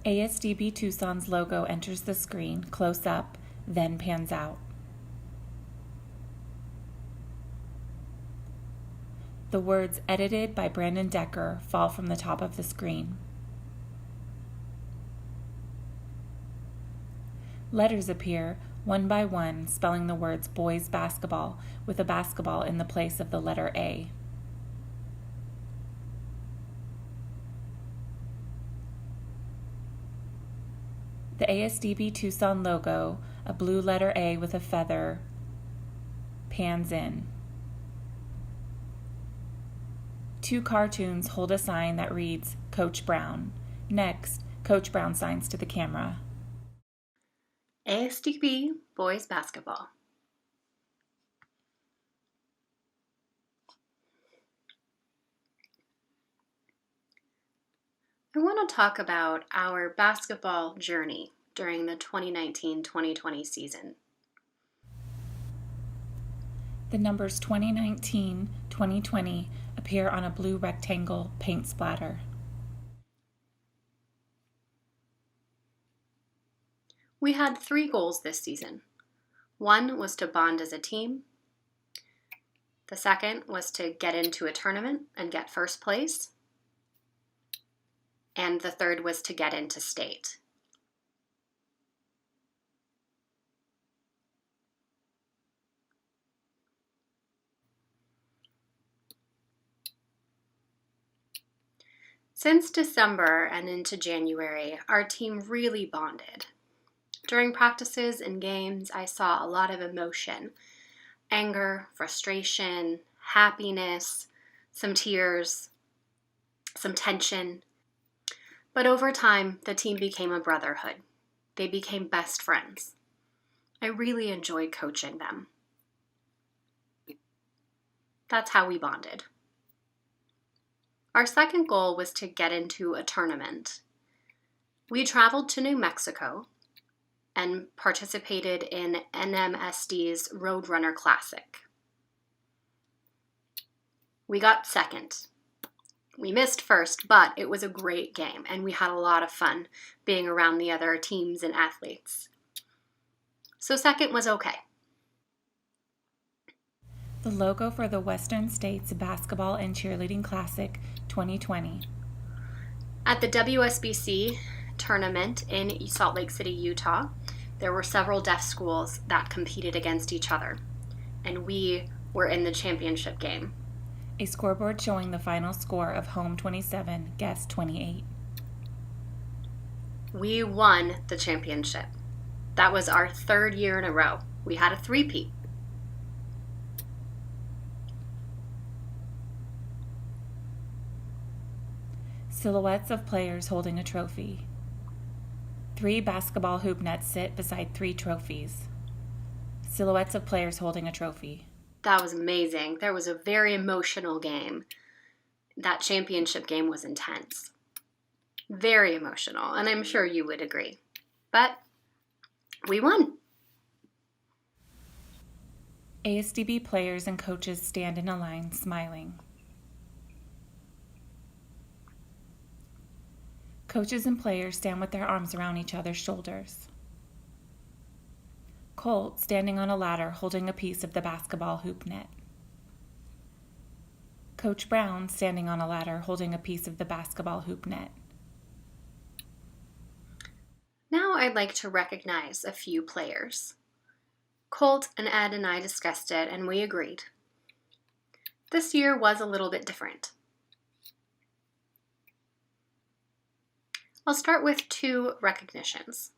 ASDB Tucson's logo enters the screen, close up, then pans out. The words "edited by Brandon Decker" fall from the top of the screen. Letters appear, one by one, spelling the words "boys basketball" with a basketball in the place of the letter A. The ASDB Tucson logo, a blue letter A with a feather, pans in. Two cartoons hold a sign that reads Coach Brown. Next, Coach Brown signs to the camera. ASDB boys basketball. I want to talk about our basketball journey during the 2019-2020 season. The numbers 2019-2020 appear on a blue rectangle paint splatter. We had 3 goals this season. One was to bond as a team. The second was to get into a tournament and get first place. And the third was to get into state. Since December and into January, our team really bonded. During practices and games, I saw a lot of emotion: anger, frustration, happiness, some tears, some tension. But over time, the team became a brotherhood. They became best friends. I really enjoyed coaching them. That's how we bonded. Our second goal was to get into a tournament. We traveled to New Mexico and participated in NMSD's Roadrunner Classic. We got second. We missed first, but it was a great game, and we had a lot of fun being around the other teams and athletes. So second was okay. The logo for the Western States Basketball and Cheerleading Classic 2020. At the WSBC tournament in Salt Lake City, Utah, there were several deaf schools that competed against each other, and we were in the championship game. A scoreboard showing the final score of home 27, guest 28. We won the championship. That was our 3rd year in a row. We had a three-peat. Silhouettes of players holding a trophy. 3 basketball hoop nets sit beside 3 trophies. Silhouettes of players holding a trophy. That was amazing. There was a very emotional game. That championship game was intense. Very emotional, and I'm sure you would agree. But we won. ASDB players and coaches stand in a line, smiling. Coaches and players stand with their arms around each other's shoulders. Colt standing on a ladder holding a piece of the basketball hoop net. Coach Brown standing on a ladder holding a piece of the basketball hoop net. Now I'd like to recognize a few players. Colt and Ed and I discussed it, and we agreed. This year was a little bit different. I'll start with 2 recognitions.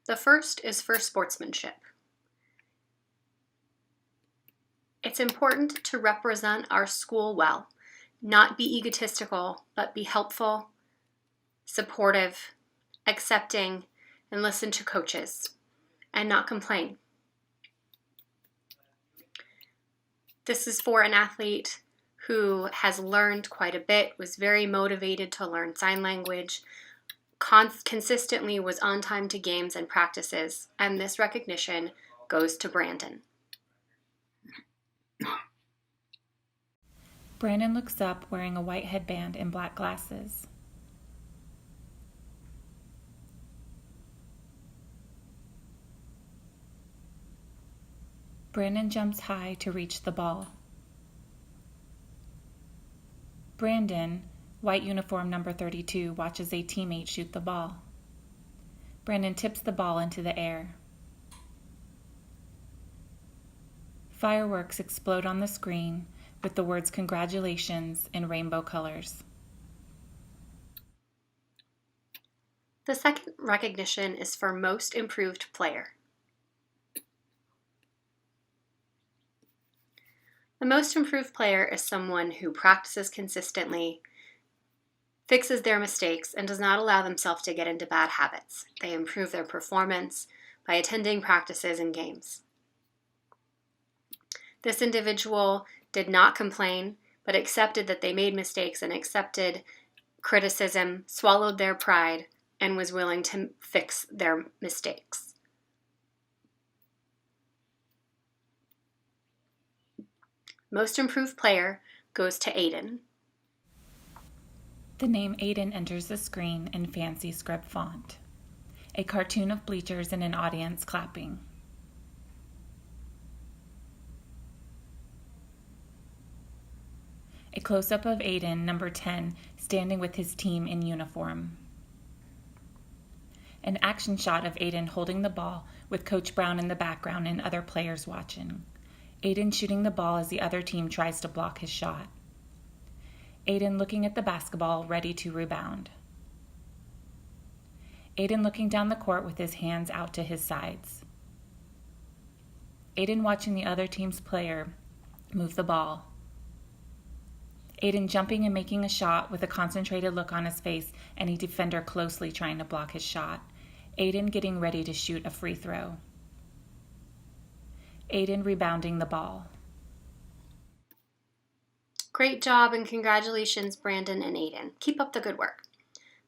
The first is for sportsmanship. It's important to represent our school well, not be egotistical, but be helpful, supportive, accepting, and listen to coaches, and not complain. This is for an athlete who has learned quite a bit, was very motivated to learn sign language, consistently was on time to games and practices, and this recognition goes to Brandon. Brandon looks up wearing a white headband and black glasses. Brandon jumps high to reach the ball. Brandon, white uniform number 32, watches a teammate shoot the ball. Brandon tips the ball into the air. Fireworks explode on the screen with the words "Congratulations" in rainbow colors. The second recognition is for Most Improved Player. The most improved player is someone who practices consistently, fixes their mistakes, and does not allow themselves to get into bad habits. They improve their performance by attending practices and games. This individual did not complain, but accepted that they made mistakes and accepted criticism, swallowed their pride, and was willing to fix their mistakes. Most improved player goes to Aiden. The name Aiden enters the screen in fancy script font. A cartoon of bleachers and an audience clapping. A close-up of Aiden, number 10, standing with his team in uniform. An action shot of Aiden holding the ball with Coach Brown in the background and other players watching. Aiden shooting the ball as the other team tries to block his shot. Aiden looking at the basketball, ready to rebound. Aiden looking down the court with his hands out to his sides. Aiden watching the other team's player move the ball. Aiden jumping and making a shot with a concentrated look on his face and a defender closely trying to block his shot. Aiden getting ready to shoot a free throw. Aiden rebounding the ball. Great job and congratulations, Brandon and Aiden. Keep up the good work.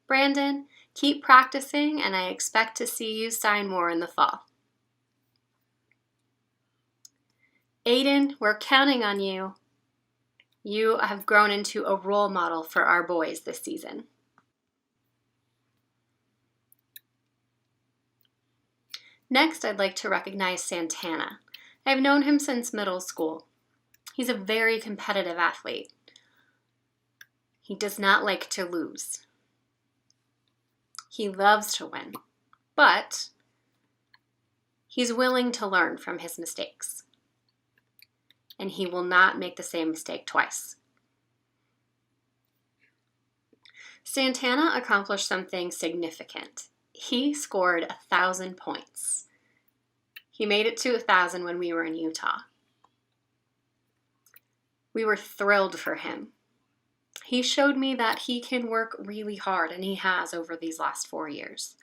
Brandon, keep practicing and I expect to see you sign more in the fall. Aiden, we're counting on you. You have grown into a role model for our boys this season. Next, I'd like to recognize Santana. I've known him since middle school. He's a very competitive athlete. He does not like to lose. He loves to win, but he's willing to learn from his mistakes. And he will not make the same mistake twice. Santana accomplished something significant. He scored 1,000 points. He made it to 1,000 when we were in Utah. We were thrilled for him. He showed me that he can work really hard, and he has over these last 4 years.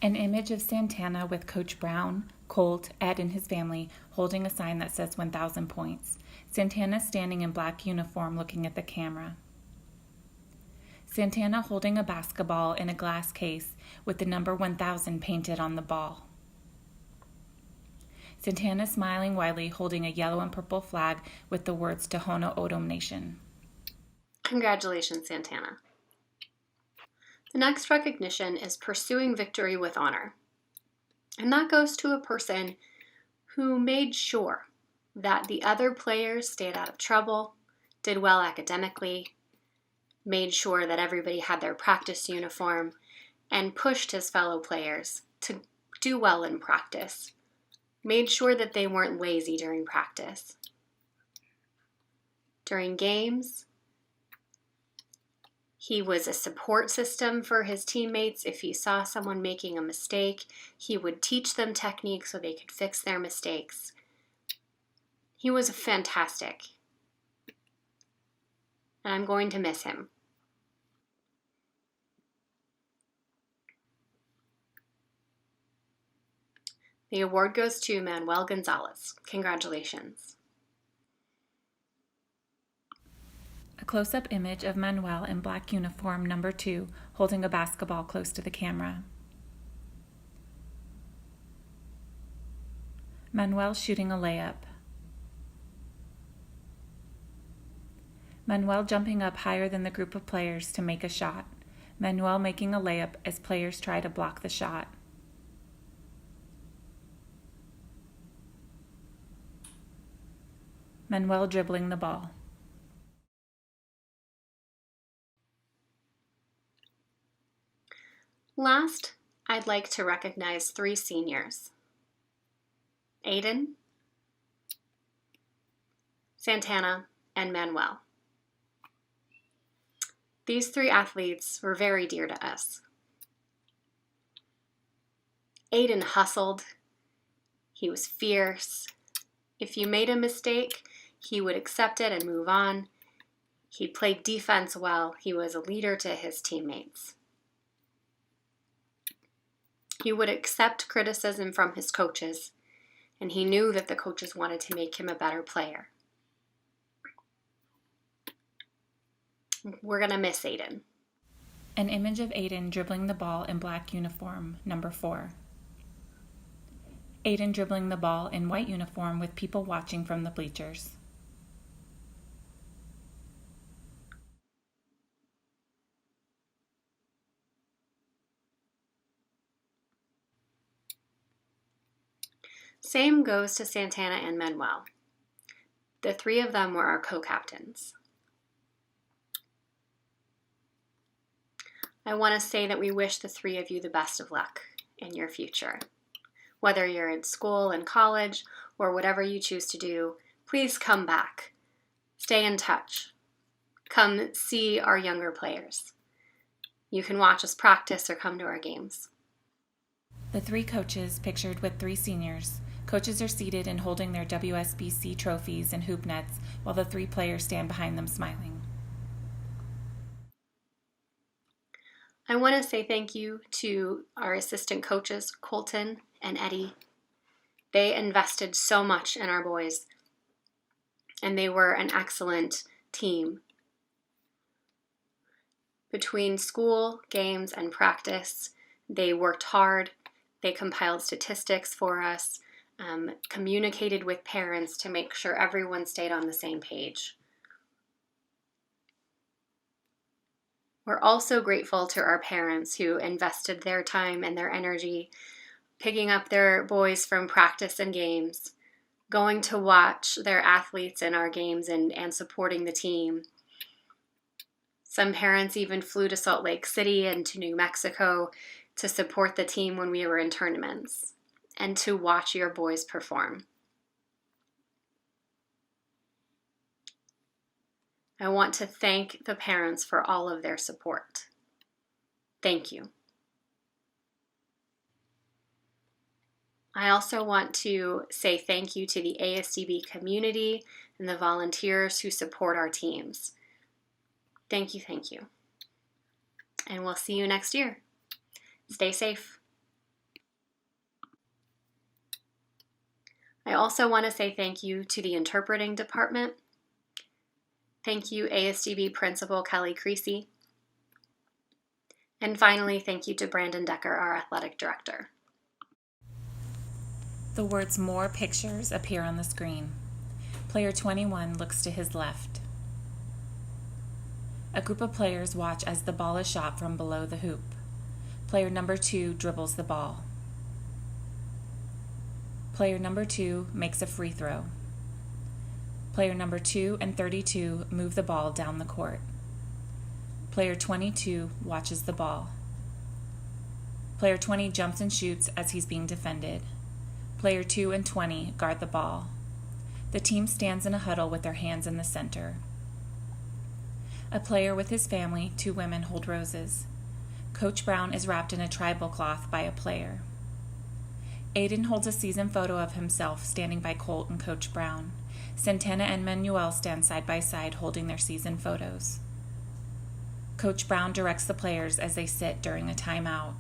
An image of Santana with Coach Brown, Colt, Ed, and his family holding a sign that says 1,000 points. Santana standing in black uniform looking at the camera. Santana holding a basketball in a glass case with the number 1,000 painted on the ball. Santana smiling widely holding a yellow and purple flag with the words Tohono O'odham Nation. Congratulations, Santana. The next recognition is pursuing victory with honor. And that goes to a person who made sure that the other players stayed out of trouble, did well academically, made sure that everybody had their practice uniform, and pushed his fellow players to do well in practice, made sure that they weren't lazy during practice. During games, he was a support system for his teammates. If he saw someone making a mistake, he would teach them techniques so they could fix their mistakes. He was fantastic. And I'm going to miss him. The award goes to Manuel Gonzalez. Congratulations. A close-up image of Manuel in black uniform number 2 holding a basketball close to the camera. Manuel shooting a layup. Manuel jumping up higher than the group of players to make a shot. Manuel making a layup as players try to block the shot. Manuel dribbling the ball. Last, I'd like to recognize 3 seniors: Aiden, Santana, and Manuel. These 3 athletes were very dear to us. Aiden hustled. He was fierce. If you made a mistake, he would accept it and move on. He played defense well. He was a leader to his teammates. He would accept criticism from his coaches, and he knew that the coaches wanted to make him a better player. We're going to miss Aiden. An image of Aiden dribbling the ball in black uniform, number 4. Aiden dribbling the ball in white uniform with people watching from the bleachers. Same goes to Santana and Manuel. The 3 of them were our co-captains. I want to say that we wish the 3 of you the best of luck in your future. Whether you're in school and college or whatever you choose to do, please come back. Stay in touch. Come see our younger players. You can watch us practice or come to our games. The 3 coaches pictured with 3 seniors. Coaches are seated and holding their WSBC trophies and hoop nets while the 3 players stand behind them smiling. I want to say thank you to our assistant coaches, Colton and Eddie. They invested so much in our boys, and they were an excellent team. Between school, games, and practice, they worked hard. They compiled statistics for us, communicated with parents to make sure everyone stayed on the same page. We're also grateful to our parents who invested their time and their energy picking up their boys from practice and games, going to watch their athletes in our games and supporting the team. Some parents even flew to Salt Lake City and to New Mexico to support the team when we were in tournaments and to watch your boys perform. I want to thank the parents for all of their support. Thank you. I also want to say thank you to the ASDB community and the volunteers who support our teams. Thank you, thank you. And we'll see you next year. Stay safe. I also want to say thank you to the interpreting department. Thank you, ASDB Principal Kelly Creasy. And finally, thank you to Brandon Decker, our athletic director. The words "more pictures" appear on the screen. Player 21 looks to his left. A group of players watch as the ball is shot from below the hoop. Player number 2 dribbles the ball. Player number 2 makes a free throw. Player number 2 and 32 move the ball down the court. Player 22 watches the ball. Player 20 jumps and shoots as he's being defended. Player 2 and 20 guard the ball. The team stands in a huddle with their hands in the center. A player with his family, 2 women, hold roses. Coach Brown is wrapped in a tribal cloth by a player. Aiden holds a season photo of himself standing by Colt and Coach Brown. Santana and Manuel stand side by side holding their season photos. Coach Brown directs the players as they sit during a timeout.